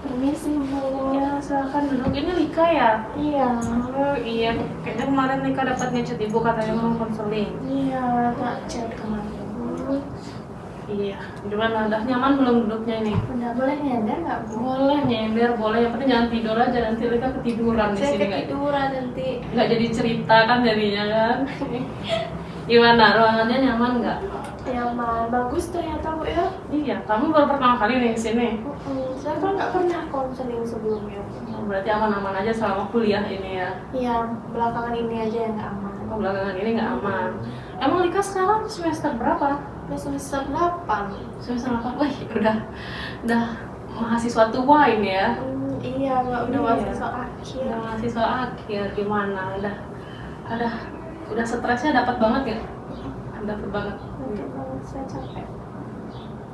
Permisi Bu. Ya, silakan duduk. Ini Lika ya? Iya. Oh iya, kayaknya kemarin Lika dapat ngechat ibu katanya mau konseling. Iya, tak chat kemarin. Iya, gimana? Udah nyaman belum duduknya ini? Udah boleh nyender nggak Bu? Boleh nyender, boleh. Yang penting jangan tidur aja, nanti Lika ketiduran di Saya sini. ketiduran nanti. Nggak jadi cerita kan jadinya kan? Gimana? Ruangannya nyaman nggak? Nyaman, bagus ternyata Bu ya. Iya, kamu baru pertama kali nih kesini. Saya kan nggak pernah konseling sebelumnya. Oh, berarti aman-aman aja selama kuliah ini ya? Iya, belakangan ini aja yang nggak aman. Oh, belakangan ini nggak aman. Emang Lika sekarang semester berapa? Semester 8. Semester 8? Wih, udah mahasiswa tua ini ya? Iya, Mbak, udah Iya. mahasiswa akhir. Udah mahasiswa akhir, gimana? Udah stresnya dapat banget ya? Dapat banget. Untuk banget saya capek.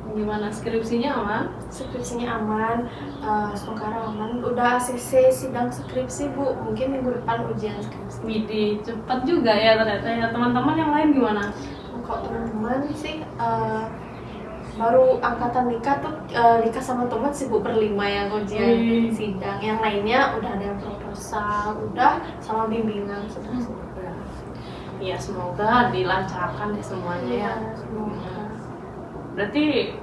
Gimana skripsinya aman? Skripsinya aman, sekarang aman. Udah ACC sidang skripsi Bu, mungkin minggu depan ujian skripsi. Widih, cepet juga ya ternyata ya. Teman-teman yang lain gimana? Kalau teman-teman sih baru angkatan Lika tuh Lika sama teman sih Bu berlima yang ujian sidang. Yang lainnya udah ada yang proposal, udah sama bimbingan sudah. Iya, semoga dilancarkan deh semuanya ya. Semoga. Berarti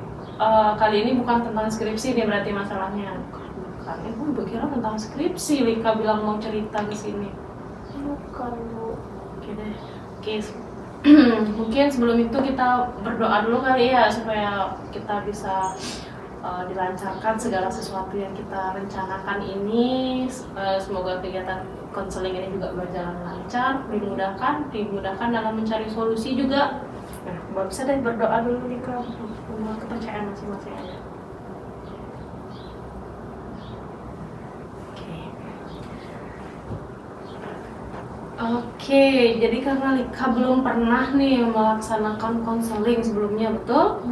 kali ini bukan tentang skripsi nih berarti masalahnya. Bukan. Ibu kira tentang skripsi. Lika bilang mau cerita di sini. Bukan Bu. Oke deh. Oke. Mungkin sebelum itu kita berdoa dulu kali ya supaya kita bisa dilancarkan segala sesuatu yang kita rencanakan ini. Semoga kegiatan konseling ini juga berjalan lancar, dimudahkan dalam mencari solusi juga. Nah, bisa deh berdoa dulu nih ke kepercayaan masing-masing aja. Oke, jadi karena Lika belum pernah nih melaksanakan konseling sebelumnya, betul?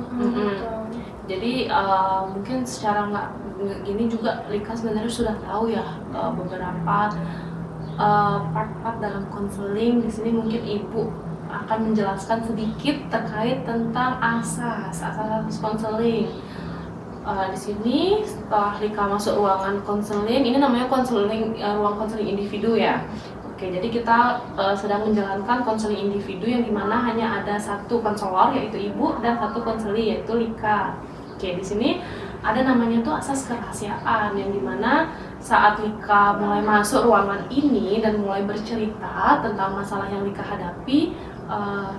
Jadi mungkin secara nggak gini juga Lika sebenarnya sudah tahu ya beberapa part-part dalam konseling. Di sini mungkin Ibu akan menjelaskan sedikit terkait tentang asas konseling. Di sini setelah Lika masuk ruangan konseling, ini namanya konseling ruang konseling individu ya. Oke, jadi kita sedang menjalankan konseling individu yang dimana hanya ada satu konselor yaitu Ibu dan satu konseli yaitu Lika. Oke, di sini ada namanya tuh asas kerahasiaan yang dimana saat Lika mulai masuk ruangan ini dan mulai bercerita tentang masalah yang Lika hadapi,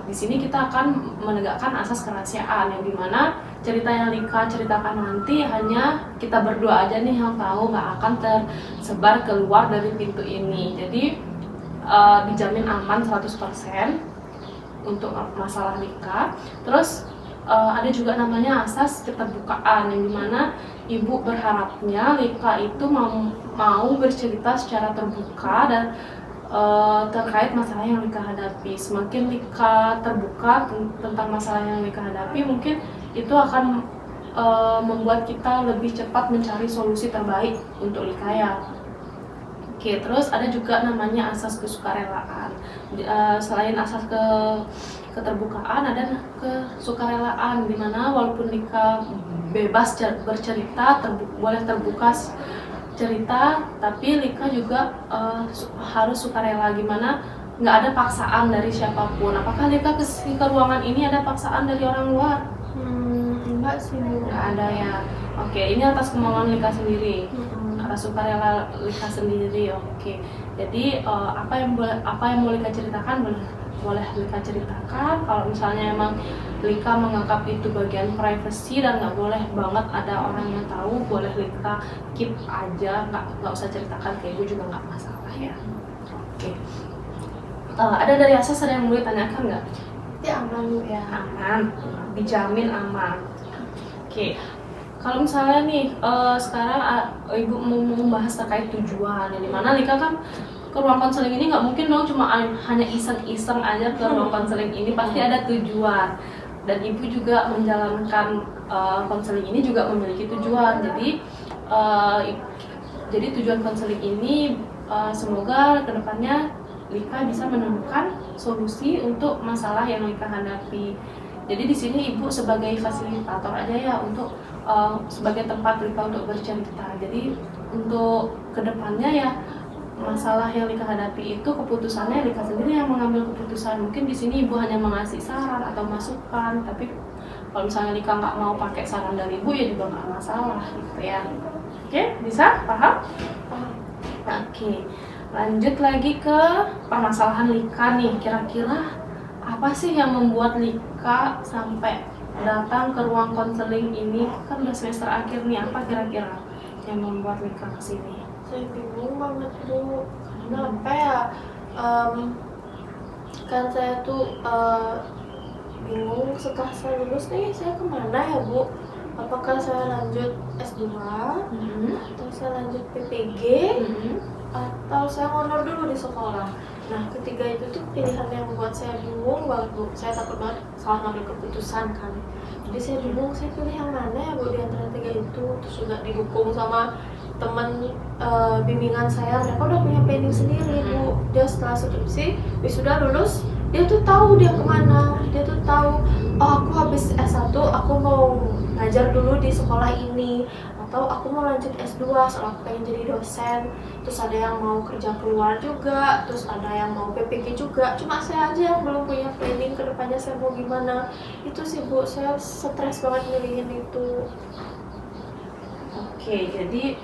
di sini kita akan menegakkan asas kerahasiaan yang dimana cerita yang Lika ceritakan nanti hanya kita berdua aja nih yang tahu, nggak akan tersebar keluar dari pintu ini. Jadi dijamin aman 100% untuk masalah Lika. Terus ada juga namanya asas keterbukaan yang dimana Ibu berharapnya Lika itu mau bercerita secara terbuka dan terkait masalah yang Lika hadapi. Semakin Lika terbuka tentang masalah yang Lika hadapi, mungkin itu akan membuat kita lebih cepat mencari solusi terbaik untuk Lika ya. Oke, terus ada juga namanya asas kesukarelaan. Selain asas keterbukaan, ada kesukarelaan, dimana walaupun Lika bebas bercerita, boleh terbuka cerita, tapi Lika juga harus sukarela, gimana nggak ada paksaan dari siapapun. Apakah Lika ke ruangan ini ada paksaan dari orang luar? Enggak sih Bu. Nggak ada ya. Oke, ini atas kemauan Lika sendiri. Atas sukarela Lika sendiri. Oke. Jadi apa yang mau Lika ceritakan boleh Lika ceritakan. Kalau misalnya emang Lika menganggap itu bagian privacy dan nggak boleh banget ada orang yang tahu, boleh Lika keep aja, nggak usah ceritakan ke Ibu juga nggak masalah ya. Oke. Ada dari asas ada yang mau ditanyakan nggak? Ya aman Bu ya. Aman, dijamin aman. Oke. Kalau misalnya nih sekarang Ibu mau membahas terkait tujuan, yang dimana Lika kan ke ruang konseling ini nggak mungkin dong cuma hanya iseng-iseng aja ke ruang konseling ini, pasti ada tujuan. Dan Ibu juga menjalankan konseling ini juga memiliki tujuan. Jadi tujuan konseling ini semoga kedepannya Lika bisa menemukan solusi untuk masalah yang Lika hadapi. Jadi di sini Ibu sebagai fasilitator aja ya untuk sebagai tempat Lika untuk bercerita. Jadi untuk kedepannya ya, masalah yang Lika hadapi itu keputusannya Lika sendiri yang mengambil keputusan. Mungkin di sini ibu hanya mengasih saran atau masukan, tapi kalau misalnya Lika nggak mau pakai saran dari ibu ya juga nggak masalah gitu ya. Oke, bisa paham? Oke, lanjut lagi ke permasalahan Lika nih. Kira-kira apa sih yang membuat Lika sampai datang ke ruang konseling ini? Kan udah semester akhir nih, apa kira-kira yang membuat Lika kesini? Saya bingung banget Bu, karena apa ya, kan saya tuh bingung setelah saya lulus nih saya kemana ya Bu? Apakah saya lanjut S2 atau saya lanjut PPG atau saya ngonor dulu di sekolah? Nah, ketiga itu tuh pilihan yang membuat saya bingung banget Bu. Saya takut banget salah ngambil keputusan kan. Jadi saya bingung saya pilih yang mana ya Bu di antara tiga itu. Terus juga didukung sama teman bimbingan saya, mereka udah punya planning sendiri Bu. Dia setelah skripsi wisuda lulus, dia tuh tahu dia kemana. Dia tuh tahu, oh aku habis S1 aku mau ngajar dulu di sekolah ini, atau aku mau lanjut S2 soalnya aku pengen jadi dosen. Terus ada yang mau kerja keluar juga, terus ada yang mau PPG juga. Cuma saya aja yang belum punya planning ke depannya saya mau gimana. Itu sih Bu, saya stres banget milihin itu. Oke, jadi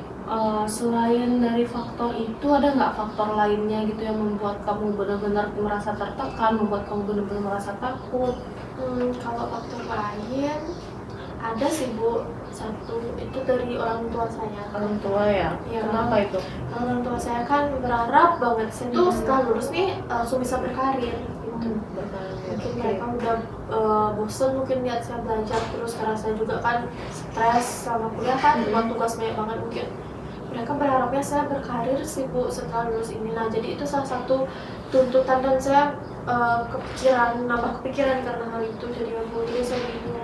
selain dari faktor itu ada nggak faktor lainnya gitu yang membuat kamu benar-benar merasa tertekan, membuat kamu benar-benar merasa takut? Kalau faktor lain ada sih Bu. Satu itu dari orang tua saya. Orang tua ya? Iya. Kenapa itu? Orang tua saya kan berharap banget saya tuh setelah lulus nih langsung bisa berkarir gitu. Mungkin mereka udah bosen mungkin lihat saya belajar terus, karena saya juga kan stres sama kuliah kan, buat tugas banyak banget. Mungkin mereka berharapnya saya berkarir sih Bu setelah lulus ini. Nah jadi itu salah satu tuntutan dan saya nambah kepikiran karena hal itu. Jadi saya bingung.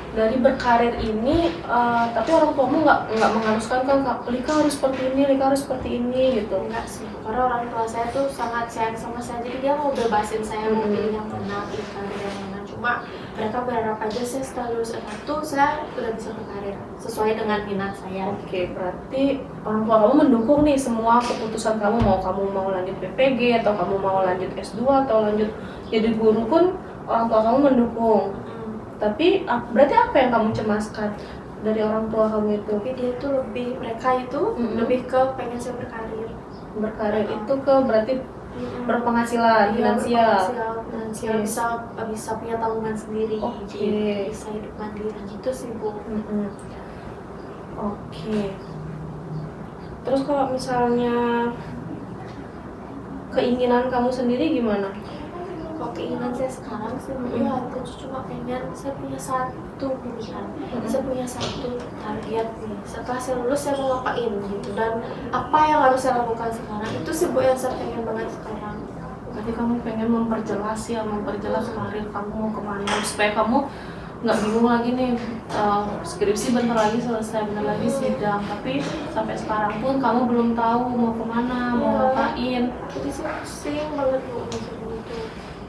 Dari berkarir ini, tapi orang tuamu nggak mengharuskan kan, Lika harus seperti ini, Lika harus seperti ini gitu? Enggak sih, karena orang tua saya tuh sangat sayang sama saya, jadi dia mau bebasin saya mau pilih yang mana, pilih karir yang mana. Cuma mereka berharap aja saya setelah lulus S1 saya udah bisa berkarir sesuai dengan minat saya. Oke, berarti orang tua kamu mendukung nih semua keputusan kamu, kamu mau lanjut PPG atau kamu mau lanjut S2 atau lanjut jadi guru pun orang tua kamu mendukung. Tapi berarti apa yang kamu cemaskan dari orang tua kamu itu? Tapi dia tuh mereka itu lebih ke pengen saya berkarir. Berkarir itu ke berarti berpenghasilan, finansial. Bisa punya tabungan sendiri. Oke. Bisa hidup mandiri gitu sih Bu. Oke. Terus kalau misalnya keinginan kamu sendiri gimana? Kalau keinginan saya sekarang sih ya itu cuma pengen saya punya satu pilihan, saya punya satu target nih. Setelah saya lulus saya mau ngapain gitu, dan apa yang harus saya lakukan sekarang, itu sih Bu yang saya pengen banget sekarang. Berarti kamu pengen memperjelas karir kamu mau kemana, supaya kamu nggak bingung lagi nih, skripsi bentar lagi selesai, bentar lagi sidang, tapi sampai sekarang pun kamu belum tahu mau kemana, mau ngapain. Jadi saya pusing banget Bu mikirin itu.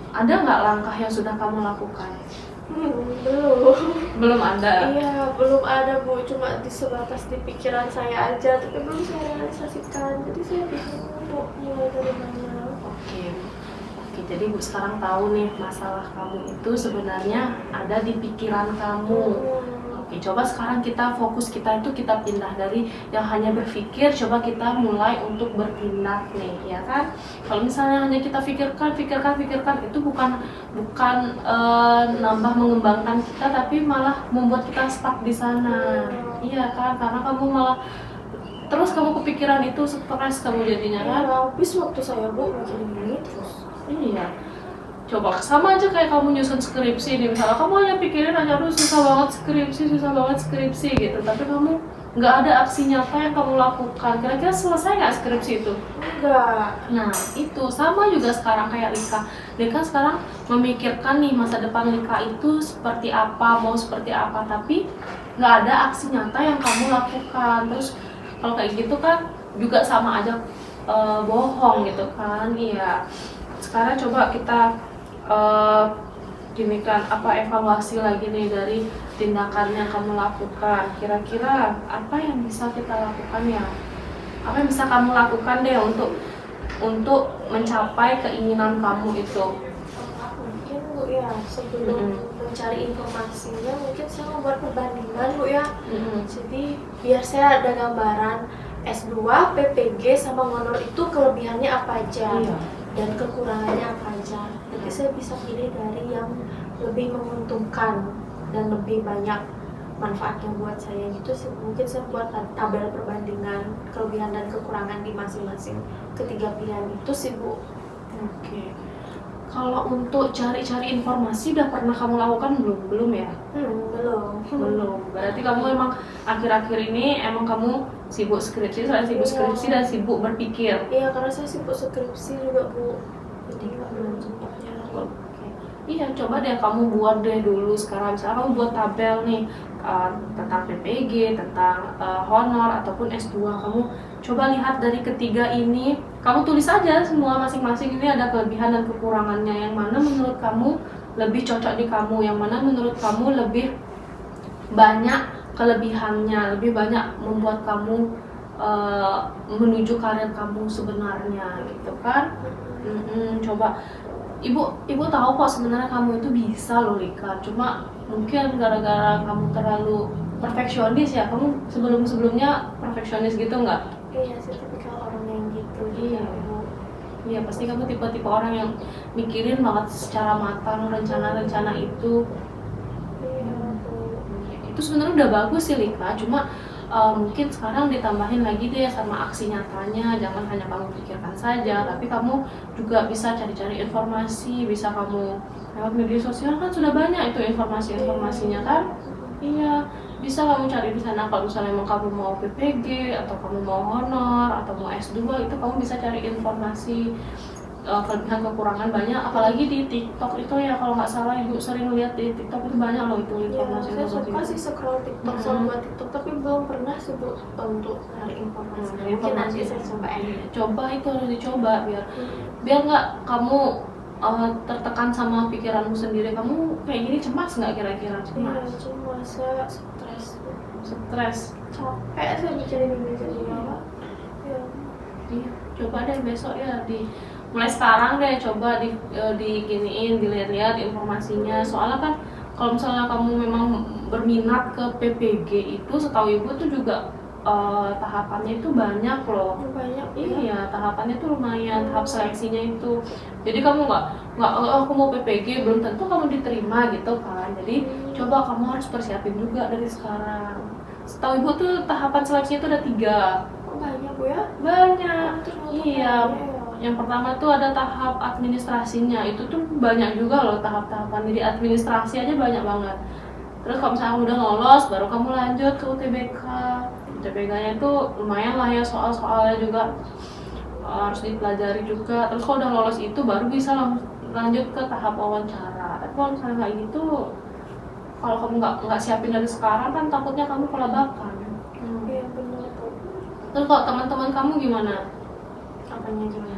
Ada nggak langkah yang sudah kamu lakukan? Belum ada? Iya, belum ada Bu, cuma sebatas di pikiran saya aja, tapi belum saya realisasikan. Jadi saya bingung Bu mulai dari mana. Oke, jadi Bu sekarang tahu nih masalah kamu itu sebenarnya ada di pikiran kamu. Oke, coba sekarang kita fokus, kita pindah dari yang hanya berpikir, coba kita mulai untuk bertindak nih, ya kan? Kalau misalnya hanya kita pikirkan, itu bukan nambah mengembangkan kita, tapi malah membuat kita stuck di sana. Iya kan? Karena kamu malah terus kamu kepikiran itu, stres kamu jadinya kan? Habis waktu saya Bu mikirin ini terus. Iya. Coba sama aja kayak kamu nyusun skripsi nih, misalnya kamu hanya pikirin aja, aduh susah banget skripsi gitu, tapi kamu nggak ada aksi nyata yang kamu lakukan. Kira-kira selesai nggak skripsi itu? Enggak. Nah itu sama juga sekarang kayak Lika sekarang memikirkan nih masa depan Lika itu seperti apa, mau seperti apa, tapi nggak ada aksi nyata yang kamu lakukan. Terus kalau kayak gitu kan juga sama aja bohong gitu kan. Iya, sekarang coba kita gini kan, evaluasi lagi nih dari tindakan yang kamu lakukan, kira-kira apa yang bisa kita lakukan ya? Apa yang bisa kamu lakukan deh untuk mencapai keinginan kamu itu? Mungkin Bu ya, sebelum mencari informasinya mungkin saya membuat perbandingan Bu ya. Jadi biar saya ada gambaran S2, PPG sama honor itu kelebihannya apa aja dan kekurangannya apa aja. Jadi saya bisa pilih dari yang lebih menguntungkan dan lebih banyak manfaatnya buat saya gitu sih. Mungkin saya buat tabel perbandingan kelebihan dan kekurangan di masing-masing ketiga pilihan itu sih Bu. Oke. Kalau untuk cari-cari informasi udah pernah kamu lakukan belum? Belum ya? Belum. Belum. Berarti kamu emang akhir-akhir ini emang kamu sibuk skripsi, selain sibuk skripsi dan sibuk berpikir. Iya, karena saya sibuk skripsi juga Bu. Jadi belum sempatnya. Iya, coba deh kamu buat deh dulu sekarang. Misalnya kamu buat tabel nih tentang PPG, tentang honor ataupun S2. Kamu coba lihat dari ketiga ini, kamu tulis aja semua masing-masing ini ada kelebihan dan kekurangannya. Yang mana menurut kamu lebih cocok di kamu, yang mana menurut kamu lebih banyak kelebihannya, lebih banyak membuat kamu menuju karir kamu sebenarnya gitu kan. Coba Ibu tahu kok sebenarnya kamu itu bisa loh Lika, cuma mungkin gara-gara kamu terlalu perfeksionis ya. Kamu sebelumnya perfeksionis gitu nggak? Iya, saya tipikal orang yang gitu. Iya. Iya, pasti kamu tipe-tipe orang yang mikirin banget secara matang rencana-rencana itu. Iya, Bu. Itu sebenarnya udah bagus sih Lika, cuma mungkin sekarang ditambahin lagi deh sama aksi nyatanya. Jangan hanya kamu pikirkan saja, tapi kamu juga bisa cari-cari informasi, bisa kamu lewat media sosial kan sudah banyak itu informasinya kan. Iya, bisa kamu cari di sana. Kalau misalnya emang kamu mau PPG atau kamu mau honor atau mau S2, itu kamu bisa cari informasi kelebihan kekurangan banyak, apalagi di TikTok itu ya. Kalau nggak salah Ibu sering lihat di TikTok itu banyak loh itu informasi. Saya suka sih scroll TikTok sama buat TikTok, tapi belum pernah sih Bu untuk cari informasi. Mungkin nanti saya coba Coba, itu harus dicoba biar nggak kamu tertekan sama pikiranmu sendiri. Kamu kayak gini cemas nggak kira-kira? Iya, cuma saya stres, capek saya mikirin ini jadi apa. Iya, coba deh besok ya mulai sekarang deh coba diginiin, dilihat-lihat informasinya. Soalnya kan kalau misalnya kamu memang berminat ke PPG itu, setahu Ibu tuh juga tahapannya itu banyak loh. Banyak. Iya, tahapannya tuh lumayan, tahap seleksinya itu. Jadi kamu nggak aku mau PPG, belum tentu kamu diterima gitu kan. Jadi coba kamu harus persiapin juga dari sekarang. Setahu Ibu tuh tahapan seleksinya itu ada 3. Banyak Bu ya? Banyak. Iya. Yang pertama tuh ada tahap administrasinya, itu tuh banyak juga loh tahap-tahapan. Jadi administrasi aja banyak banget. Terus kalau misalnya udah lolos, baru kamu lanjut ke UTBK. UTBK-nya itu lumayan lah ya, soal-soalnya juga harus dipelajari juga. Terus kalau udah lolos itu baru bisa lanjut ke tahap wawancara. Tapi kalau misalnya kayak gitu, kalau kamu nggak siapin dari sekarang kan takutnya kamu kelabakan. Iya, benar Bu. Terus kalau teman-teman kamu gimana? Apanya gimana?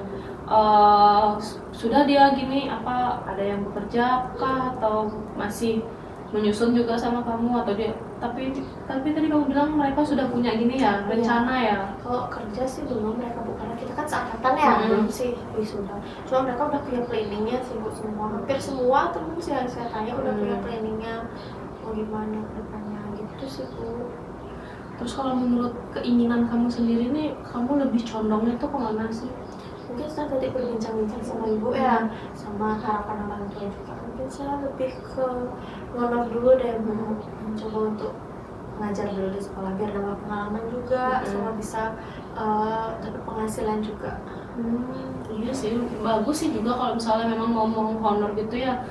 Sudah dia gini ada yang bekerja kah atau masih menyusun juga sama kamu, atau dia tapi tadi kamu bilang mereka sudah punya gini ya rencana ya? Kalau kerja sih belum mereka, Bu, karena kita kan seangkatan ya. Belum sih wisuda. Cuma mereka udah punya planningnya sih Bu, semua, hampir semua temen sih yang saya tanya udah punya planningnya mau gimana ke depannya gitu sih Bu. Terus kalau menurut keinginan kamu sendiri nih, kamu lebih condongnya tuh kemana sih? Mungkin saya tadi berbincang-bincang sama Ibu ya, sama harapan orang tua juga. Mungkin saya lebih ke honor dulu deh Bu, mencoba untuk ngajar dulu di sekolah biar nambah pengalaman juga, sama bisa dapat penghasilan juga. Iya sih, bagus sih juga kalau misalnya memang ngomong honor gitu ya.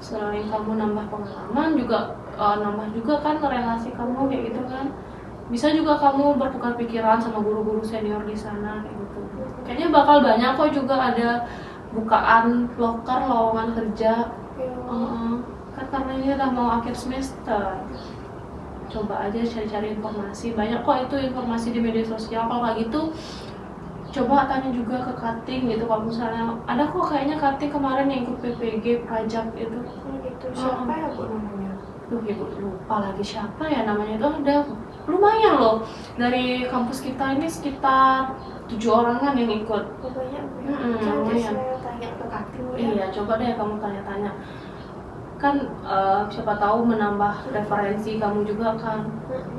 Selain kamu nambah pengalaman juga nambah juga kan relasi kamu kayak gitu kan. Bisa juga kamu bertukar pikiran sama guru-guru senior di sana kayak gitu. Kayaknya bakal banyak kok juga ada bukaan loker lowongan kerja. Kan karena ini udah mau akhir semester. Coba aja cari-cari informasi. Banyak kok itu informasi di media sosial. Kalau kayak gitu coba tanya juga ke cutting gitu. Kalau misalnya ada kok kayaknya cutting kemarin yang ikut PPG pajak itu. Gitu. Siapa ya Bu namanya? Duh, ibu lupa lagi siapa ya namanya, itu ada lumayan loh dari kampus kita ini sekitar 7 orangan yang ikut. Oh, banyak Bu ya. Lumayan. Saya tanya ke Katin Bu ya. Iya, coba deh kamu tanya-tanya kan, siapa tahu menambah referensi kamu juga kan.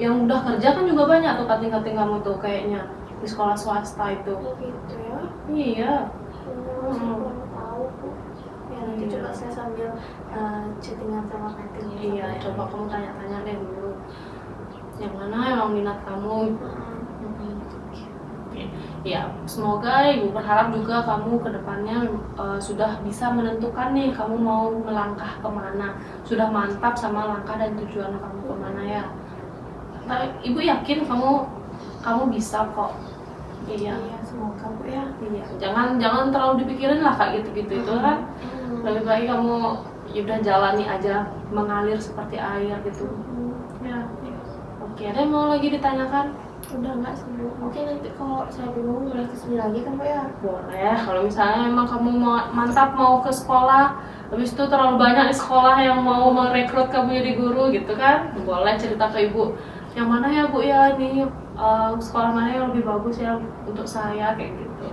Yang udah kerja kan juga banyak tuh kating-kating kamu tuh kayaknya di sekolah swasta itu. Oh gitu ya. Iya. Saya kurang tahu Bu. Ya nanti Iya. coba saya sambil chattingan sama Katin. Iya, coba kamu tanya-tanya deh dulu yang mana yang minat kamu. Ya, semoga ibu berharap juga kamu kedepannya sudah bisa menentukan nih kamu mau melangkah kemana, sudah mantap sama langkah dan tujuan kamu kemana ya. Nah, ibu yakin kamu bisa kok. Iya. Iya, semoga Bu ya. Iya, jangan terlalu dipikirin lah kayak gitu-gitu itu kan. Lebih baik kamu ya udah jalani aja, mengalir seperti air gitu. Ya. Oke, ada yang mau lagi ditanyakan? Udah enggak sih Bu. Mungkin nanti kalau saya bingung boleh kesini lagi kan Bu ya. Boleh, kalau misalnya memang kamu mantap mau ke sekolah, habis itu terlalu banyak di sekolah yang mau merekrut kamu jadi guru gitu kan, boleh cerita ke ibu. Yang mana ya Bu ya, ini sekolah mana yang lebih bagus ya untuk saya kayak gitu.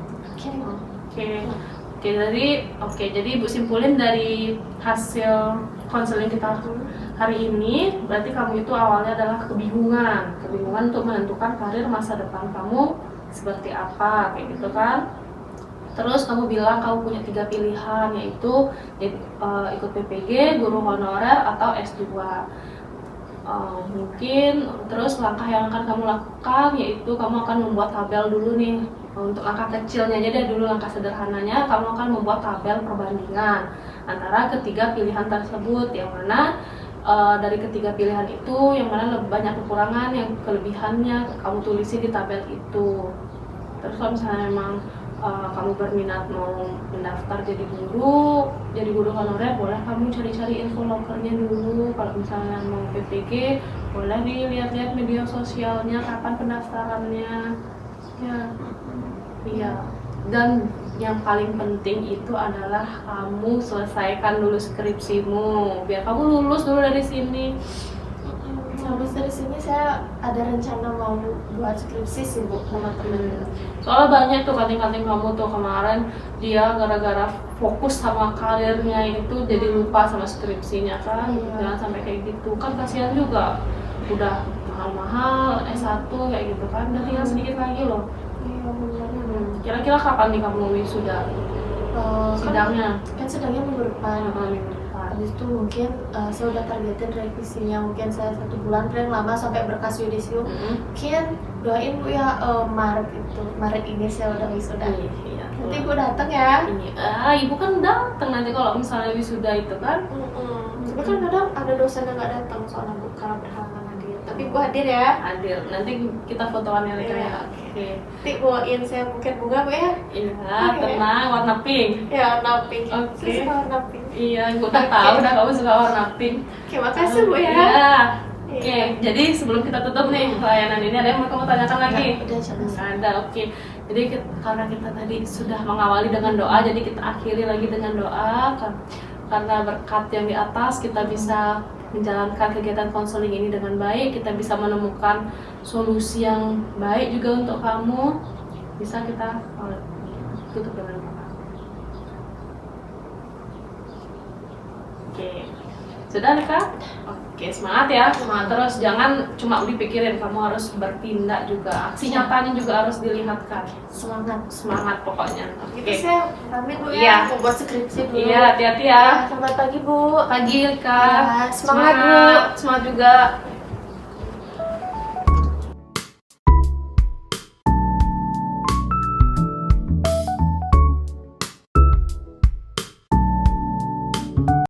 Oke, jadi ibu simpulin dari hasil konseling kita hari ini, berarti kamu itu awalnya adalah kebingungan untuk menentukan karir masa depan kamu seperti apa, kayak gitu kan. Terus kamu bilang kamu punya 3 pilihan, yaitu ikut PPG, guru honorer, atau S2. Mungkin terus langkah yang akan kamu lakukan yaitu kamu akan membuat tabel dulu nih. Untuk langkah kecilnya aja deh dulu, langkah sederhananya kamu akan membuat tabel perbandingan antara ketiga pilihan tersebut, yang mana dari ketiga pilihan itu yang mana lebih banyak kekurangan, yang kelebihannya kamu tulisin di tabel itu. Terus kalau misalnya memang kamu berminat mau mendaftar jadi guru honorer, boleh kamu cari-cari info lokernya dulu. Kalau misalnya mau PPG, boleh dilihat-lihat media sosialnya kapan pendaftarannya ya. Iya, dan yang paling penting itu adalah kamu selesaikan dulu skripsimu biar kamu lulus dulu dari sini. Habis dari sini saya ada rencana mau buat skripsi sih Bu sama temen. Soalnya banyak tuh kating-kating kamu tuh kemarin, dia gara-gara fokus sama karirnya itu jadi lupa sama skripsinya kan. Jangan sampai kayak gitu, kan kasihan juga, udah mahal-mahal S1 kayak gitu kan, udah tinggal sedikit lagi loh. Iya benar. Kira-kira kapan nih kamu wisuda? Sidangnya? Kan sidangnya minggu depan. Minggu depan. Habis itu mungkin saya udah targetin revisinya, mungkin saya 1 bulan paling lama sampai berkas yudisium. Mungkin doain Bu ya, Maret ini saya udah wisuda. Iya. Nanti Bu datang ya. Ibu kan datang nanti kalau misalnya wisuda itu kan. Tapi kan kadang ada dosen yang nggak datang soalnya Bu karena berhalangan hadir. Tapi Bu hadir ya. Hadir. Nanti kita fotoan ya Rika ya. Oke. Nanti bawain saya buket bunga Bu ya. Iya, tenang, warna pink. Ya warna pink. Oke. Saya suka warna pink. Iya, ibu udah tahu dah kamu suka warna pink. Oke, makasih Bu ya. Iya. Oke, jadi sebelum kita tutup nih layanan ini, ada yang mau kamu tanyakan lagi? Udah selesai. Ada, oke. Jadi karena kita tadi sudah mengawali dengan doa, jadi kita akhiri lagi dengan doa. Karena berkat yang di atas, kita bisa menjalankan kegiatan konseling ini dengan baik. Kita bisa menemukan solusi yang baik juga untuk kamu. Bisa kita tutup dengan doa. Oke. Sudah Rika? Oke, semangat ya, semangat terus. Jangan cuma dipikirin, kamu harus bertindak juga. Aksi nyatanya juga harus dilihatkan. Semangat pokoknya. Gitu Oke. saya pamit Bu Iya. ya. Mau buat skripsi dulu. Iya, hati-hati ya. Selamat pagi Bu. Pagi Rika. Ya, semangat, Bu. Semangat juga.